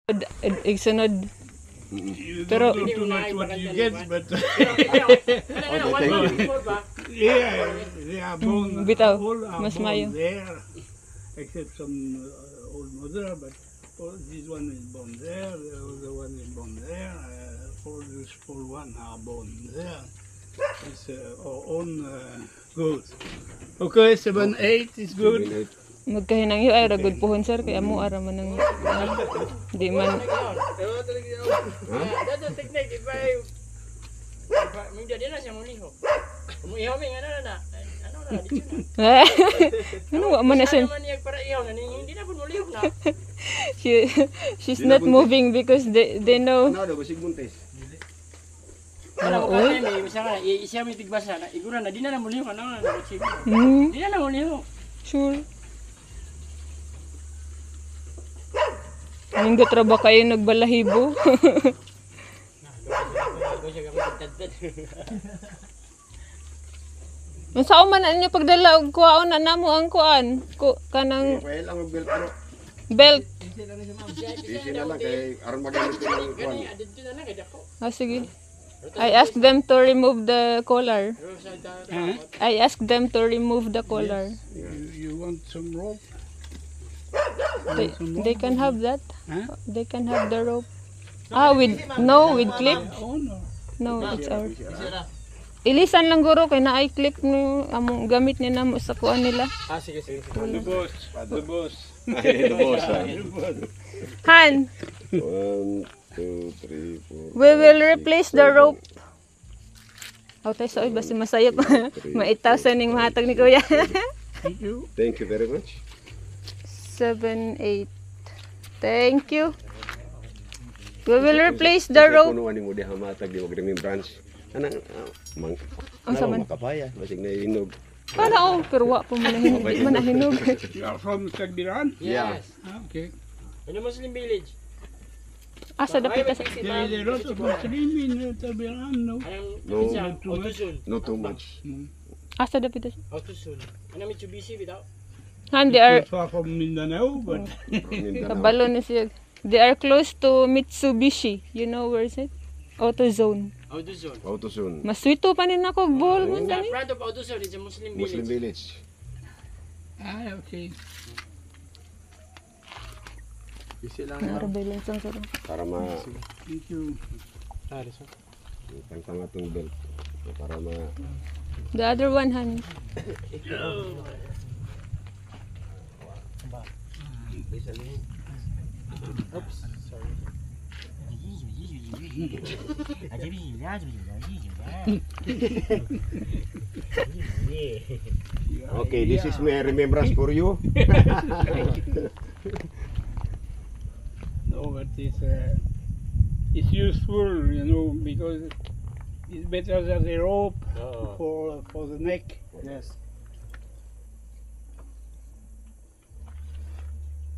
Igsunod. Pero don't know too much what you get, but yeah, they are born Bitaw, all are mas born mayo. there, except some old mother, but this one is born there, the other one is born there, all these small one are born there. It's our own good. Okay, 7-8 is good. Magkahinang yu ay ragod pohon sir kaya mo ara man ng di man. That's a technique. If I menjadi na siya muliho. Muliho mi ano na. Ano na dito na. Ano wa man na siya. Naman niya para ihaw na hindi na pud muliho na. She's not moving because they know. Ano daw basig buntis. Wala ko kay may misala siya may tigbasa na igura na di na muliho na na sige. Di na muliho. Sure. Nung gatraba kayo nagbalahibo. Unsa man niyo pagdala og kuwaon na namo ang kuan kanang Well, ang belt pero belt. easy na lang kay aron magamit ko ng kuan. Dito na kay dako. Sige. I asked them to remove the collar. I asked them to remove the collar. You want some rope? They can have that. Huh? They can have the rope. With clip. Oh no. No, it's ours. Ilisan lang guro kay naay clip ni among gamit ni namo sa kuan nila. Sige. The boss. The boss. Ay, boss. Han, 1 2 3 4. we will replace the rope. Aw tayo sa basta masayop. Maitaw sa ning mahatag ni kuya. Thank you. Thank you very much. 7, 8. Thank you. We will replace the rope. Kuno ani mo diha matag di magdaming branch. Anang mang. Ang saman. Makapaya basig na inog. Para pero wa pa manahinog. You are from Tagbiran? Yeah. Yes. Okay. Ano Muslim village? Asa dapit sa There is a lot of Muslim in Tagbiran, no? No. Autosun. Not too much. asa dapit sa. Autosun. Ano Mitsubishi bitaw? Han, they are Not far from Mindanao, but kabalo ni siya. They are close to Mitsubishi. You know where is it? AutoZone. Autosun. Auto soon. Maswito pa nin ako ball man In gani. front of Autosun is a Muslim Muslim village. village. okay. Narabalance ang saro. Para ma Thank you. tangtang atong belt. Para ma The other one, Han. Oops. Sorry. Okay, this is my remembrance for you. No, but it's useful, you know, because it's better than the rope for the neck. Yes.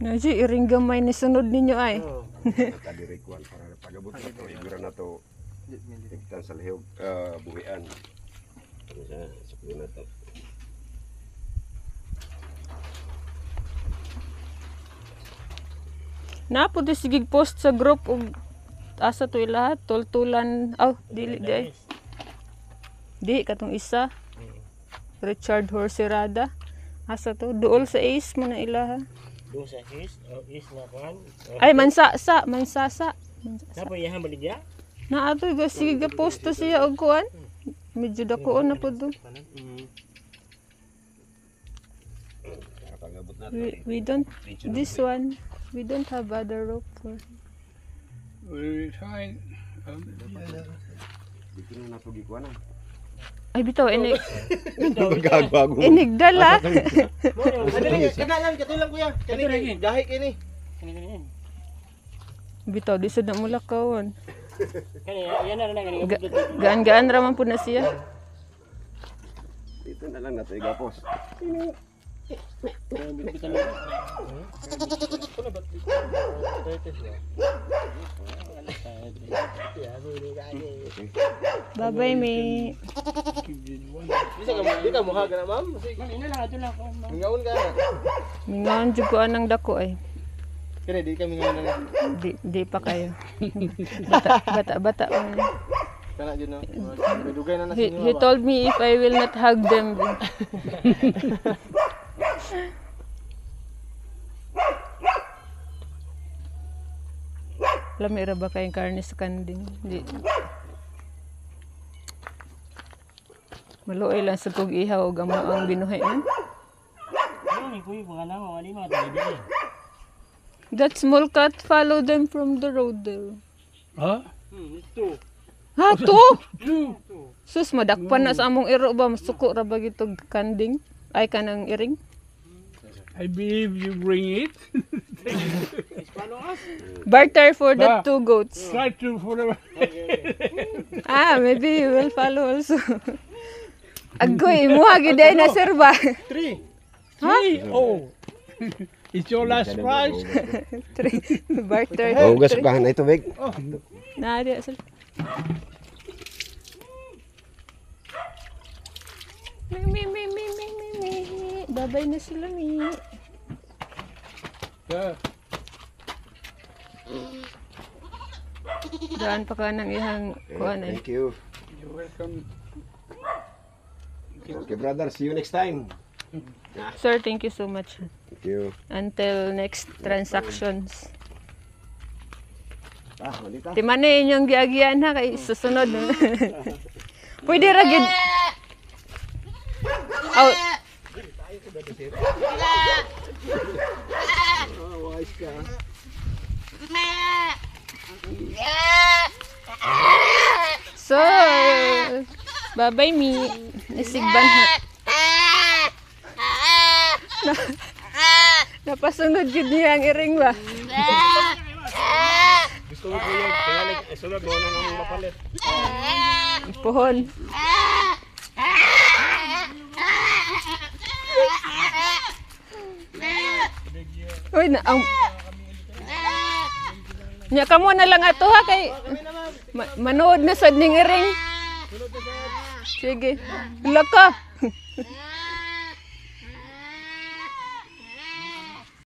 Naji iring gamay ni sunod ninyo ay. Kadiri kuan para pagabot na to igura na to. Tigtan sa lihog buhian. Ano sa sukli na to. Napo di sigig post sa group og asa to lahat tultulan. Di katong isa. Richard Horserada. Asa to duol sa Ace mo na ilaha. Do sa is na kan. Ay mansasa. Sapa yahan baligya? Na ato go sige post to siya og kuan. Medyo dakoon na pud do. Pagabot na We don't this one. We don't have other rope for. We will find. dito na natugi kuan. Ay bitaw inig. Gagwago. Inigdala. Kanalan katulang kuya. Kani gahi kini. Bitaw di sad na mulakawan. Kani yan na kani. Gaan-gaan ra man pud na siya. Dito na lang nato igapos. Bye-bye, me. Di ka muha ka na, ma'am? Ma'am, ina lang, ito lang. Mingaon ka na. Mingaon jud ko anang dako ay. Kaya di kami nga na. Di pa kayo. Bata. Kana dyan na. Medugay na He nasin told me if I will not hug them. Lamira ba kayong karne sa kanding? Di. Maluoy lang sa kog ihaw o gamo ang binuhay man. Ano ni kuy mga namo ani mga taga. That small cat follow them from the road there. Huh? Ito. Ha, to? Sus, madakpan na sa among iro ba? Masuko ra ba gitog kanding? Ay, kanang iring? I believe you bring it. Barter for the 2 goats. Try to for the. Maybe you will follow also. Agoy, imuha giday na sir ba? 3. Oh, it's your last prize. 3. Barter. Hugas bahan na ito, Big. Nari sir. Mi. Babay na sila mi. Yeah. Daan pa ka ng ihang kuan ay. Thank you. You're welcome. Okay, brother. See you next time. Sir, thank you so much. Thank you. Until next transactions. Malita. Di man inyong giagian ha kay susunod. Pwede ra gid. Oh. So, babay mi. Nasigban ha. Napasunod gid niya ang iring ba? Gusto mo po yung tingalig. Sunod mo na nang mapalit. Pohon. Uy, na ang nya kamo na lang ato ha kay manood na sad ning iring. Sige. Laka.